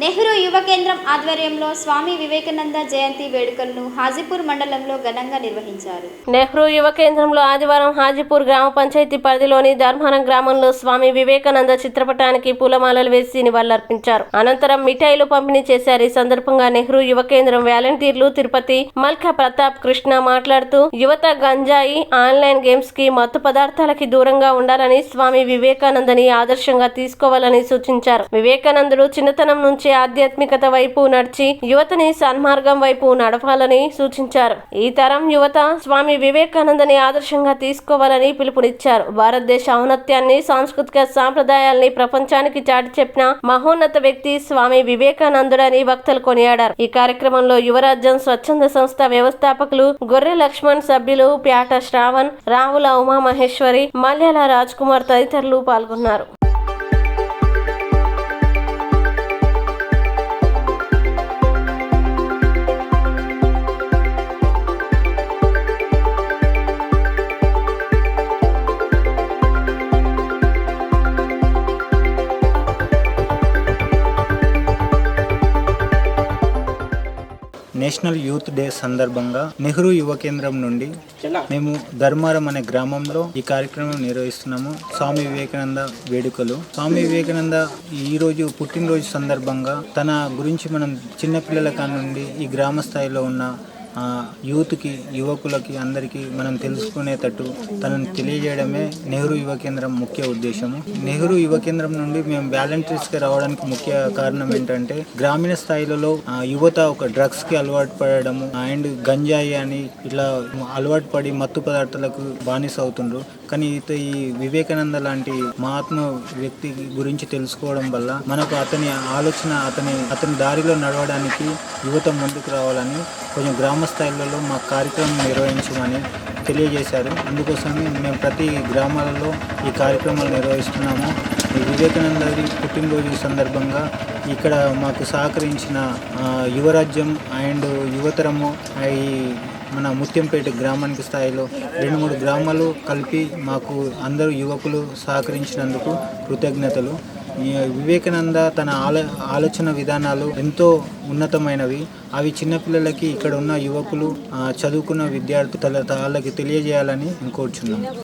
నెహ్రూ యువ కేంద్రం ఆధ్వర్యంలో స్వామి వివేకానంద జయంతి వేడుకలను హాజీపూర్ మండలంలో ఘనంగా నిర్వహించారు. నెహ్రూ యువ కేంద్రంలో ఆదివారం హాజీపూర్ గ్రామ పంచాయతీ పరిధిలోని ధర్మారం గ్రామంలో స్వామి వివేకానంద చిత్రపటానికి పూలమాలలు వేసి నివాళులర్పించారు. అనంతరం మిఠాయిలు పంపిణీ చేశారు. ఈ సందర్భంగా నెహ్రూ యువ కేంద్రం వాలంటీర్లు తిరుపతి, మల్కా ప్రతాప్ కృష్ణ మాట్లాడుతూ యువత గంజాయి, ఆన్లైన్ గేమ్స్ కి, మత్తు పదార్థాలకి దూరంగా ఉండాలని, స్వామి వివేకానందని ఆదర్శంగా తీసుకోవాలని సూచించారు. వివేకానందుడు చిన్నతనం నుంచి ఆధ్యాత్మికత వైపు నడిచి యువతని సన్మార్గం వైపు నడపాలని సూచించారు. ఈ తరం యువత స్వామి వివేకానందని ఆదర్శంగా తీసుకోవాలని పిలుపునిచ్చారు. భారతదేశ ఔన్నత్యాన్ని, సాంస్కృతిక సాంప్రదాయాల్ని ప్రపంచానికి చాటి చెప్పిన మహోన్నత వ్యక్తి స్వామి వివేకానందుడని వక్తలు కొనియాడారు. ఈ కార్యక్రమంలో యువరాజ్యం స్వచ్ఛంద సంస్థ వ్యవస్థాపకులు గొర్రె లక్ష్మణ్, సభ్యులు ప్యాట శ్రావణ్, రావుల ఉమామహేశ్వరి, మల్యాల రాజ్ కుమార్ తదితరులు పాల్గొన్నారు. నేషనల్ యూత్ డే సందర్భంగా నెహ్రూ యువ కేంద్రం నుండి మేము ధర్మారం అనే గ్రామంలో ఈ కార్యక్రమం నిర్వహిస్తున్నాము. స్వామి వివేకానంద వేడుకలు. స్వామి వివేకానంద ఈరోజు పుట్టినరోజు సందర్భంగా తన గురించి మనం చిన్నపిల్లల కాడ నుండి ఈ గ్రామ స్థాయిలో ఉన్న యూత్కి, యువకులకి అందరికీ మనం తెలుసుకునేటట్టు తనను తెలియజేయడమే నెహ్రూ యువ కేంద్రం ముఖ్య ఉద్దేశము. నెహ్రూ యువ కేంద్రం నుండి మేము వాలంటీర్స్గా రావడానికి ముఖ్య కారణం ఏంటంటే గ్రామీణ స్థాయిలలో యువత ఒక డ్రగ్స్కి అలవాటు పడడము అండ్ గంజాయి అని ఇట్లా అలవాటు పడి మత్తు పదార్థాలకు బానిస అవుతుండ్రు. కానీ ఈ వివేకానంద లాంటి మహాత్మ వ్యక్తి గురించి తెలుసుకోవడం వల్ల మనకు అతని ఆలోచన, అతని దారిలో నడవడానికి యువత ముందుకు రావాలని కొంచెం గ్రామ స్థాయిలలో మా కార్యక్రమం నిర్వహించమని తెలియజేశారు. అందుకోసమే మేము ప్రతి గ్రామాలలో ఈ కార్యక్రమాలు నిర్వహిస్తున్నాము. ఈ వివేకానంద పుట్టినరోజు సందర్భంగా ఇక్కడ మాకు సహకరించిన యువరాజ్యం అండ్ యువతరము ఈ మన ముత్యంపేట గ్రామానికి స్థాయిలో 2-3 గ్రామాలు కలిపి మాకు అందరూ యువకులు సహకరించినందుకు కృతజ్ఞతలు. వివేకానంద తన ఆలోచన విధానాలు ఎంతో ఉన్నతమైనవి. అవి చిన్నపిల్లలకి, ఇక్కడ ఉన్న యువకులు, చదువుకున్న విద్యార్థులు వాళ్ళకి తెలియజేయాలని కోరుచున్నాం.